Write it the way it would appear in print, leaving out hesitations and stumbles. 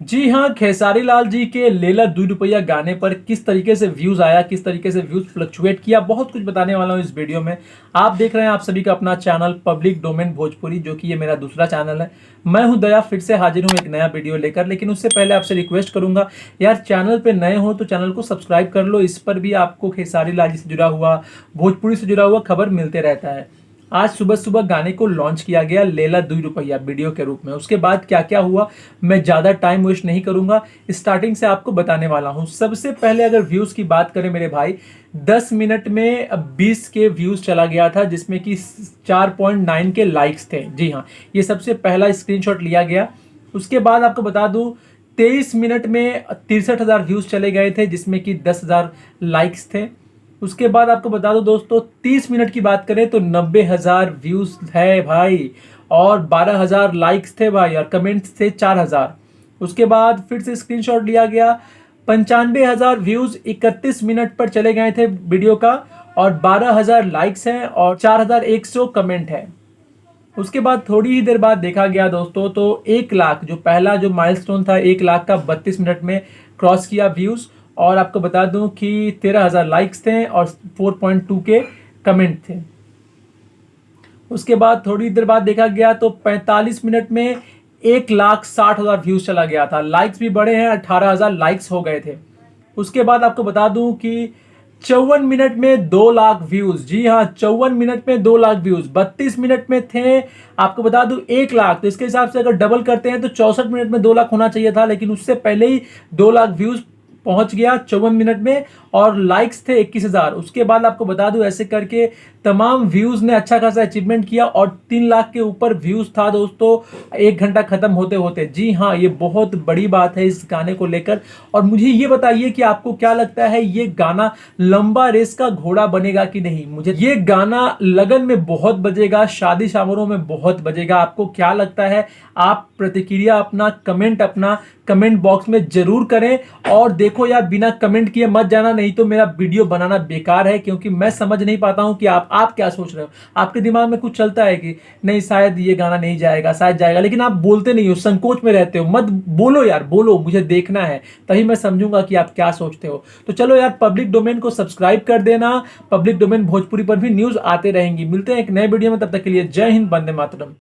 जी हाँ, खेसारी लाल जी के लेला 2 रुपया गाने पर किस तरीके से व्यूज आया, किस तरीके से व्यूज फ्लक्चुएट किया, बहुत कुछ बताने वाला हूँ इस वीडियो में। आप देख रहे हैं आप सभी का अपना चैनल पब्लिक डोमेन भोजपुरी, जो कि ये मेरा दूसरा चैनल है। मैं हूं दया, फिर से हाजिर हूं एक नया वीडियो लेकर। लेकिन उससे पहले आपसे रिक्वेस्ट करूंगा, यार चैनल पे नए हो तो चैनल को सब्सक्राइब कर लो। इस पर भी आपको खेसारी लाल जी से जुड़ा हुआ, भोजपुरी से जुड़ा हुआ खबर मिलते रहता है। आज सुबह सुबह गाने को लॉन्च किया गया, लेला 2 रुपया वीडियो के रूप में। उसके बाद क्या क्या हुआ, मैं ज़्यादा टाइम वेस्ट नहीं करूंगा, स्टार्टिंग से आपको बताने वाला हूं। सबसे पहले अगर व्यूज़ की बात करें मेरे भाई, 10 मिनट में 20 के व्यूज़ चला गया था, जिसमें कि 4.9 के लाइक्स थे। जी हाँ, ये सबसे पहला स्क्रीनशॉट लिया गया। उसके बाद आपको बता दूं, 23 मिनट में 63,000 व्यूज़ चले गए थे, जिसमें कि 10,000 लाइक्स थे। उसके बाद आपको बता दो दोस्तों, 30 मिनट की बात करें तो 90,000 व्यूज है भाई, और 12,000 लाइक्स थे भाई, और कमेंट्स थे 4,000। उसके बाद फिर से स्क्रीनशॉट लिया गया, 95,000 व्यूज 31 मिनट पर चले गए थे वीडियो का, और 12,000 लाइक्स हैं और 4,100 कमेंट है। उसके बाद थोड़ी ही देर बाद देखा गया दोस्तों, तो 1 लाख, जो पहला जो माइलस्टोन था, 1 लाख का 32 मिनट में क्रॉस किया व्यूज। और आपको बता दूं कि 13,000 लाइक्स थे और 4.2 के कमेंट थे। उसके बाद थोड़ी देर बाद देखा गया तो 45 मिनट में 1,60,000 व्यूज चला गया था। लाइक्स भी बढ़े हैं, 18,000 लाइक्स हो गए थे। उसके बाद आपको बता दूं कि 54 मिनट में 2 लाख व्यूज। जी हाँ, 54 मिनट में 2 लाख व्यूज। 32 मिनट में थे, आपको बता दूं, 1 लाख। तो इसके हिसाब से अगर डबल करते हैं तो 64 मिनट में 2 लाख होना चाहिए था, लेकिन उससे पहले ही 2 लाख व्यूज पहुंच गया 54 मिनट में, और लाइक्स थे 21,000। उसके बाद आपको बता दूं, ऐसे करके तमाम व्यूज ने अच्छा खासा अचीवमेंट किया, और 3 लाख के ऊपर व्यूज था दोस्तों 1 घंटा खत्म होते होते। जी हाँ, ये बहुत बड़ी बात है इस गाने को लेकर। और मुझे ये बताइए कि आपको क्या लगता है, ये गाना लंबा रेस का घोड़ा बनेगा कि नहीं। मुझे ये गाना लगन में बहुत बजेगा, शादी समारोह में बहुत बजेगा। आपको क्या लगता है, आप प्रतिक्रिया अपना कमेंट बॉक्स में जरूर करें। और देखो यार, बिना कमेंट किए मत जाना, नहीं तो मेरा वीडियो बनाना बेकार है, क्योंकि मैं समझ नहीं पाता हूं कि आप क्या सोच रहे हो। आपके दिमाग में कुछ चलता है कि नहीं शायद ये गाना नहीं जाएगा, शायद जाएगा, लेकिन आप बोलते नहीं हो, संकोच में रहते हो। मत बोलो यार, बोलो, मुझे देखना है, तभी मैं समझूंगा कि आप क्या सोचते हो। तो चलो यार, पब्लिक डोमेन को सब्सक्राइब कर देना। पब्लिक डोमेन भोजपुरी पर भी न्यूज आते रहेंगी। मिलते हैं एक नए वीडियो में, तब तक के लिए जय हिंद, वंदे मातरम।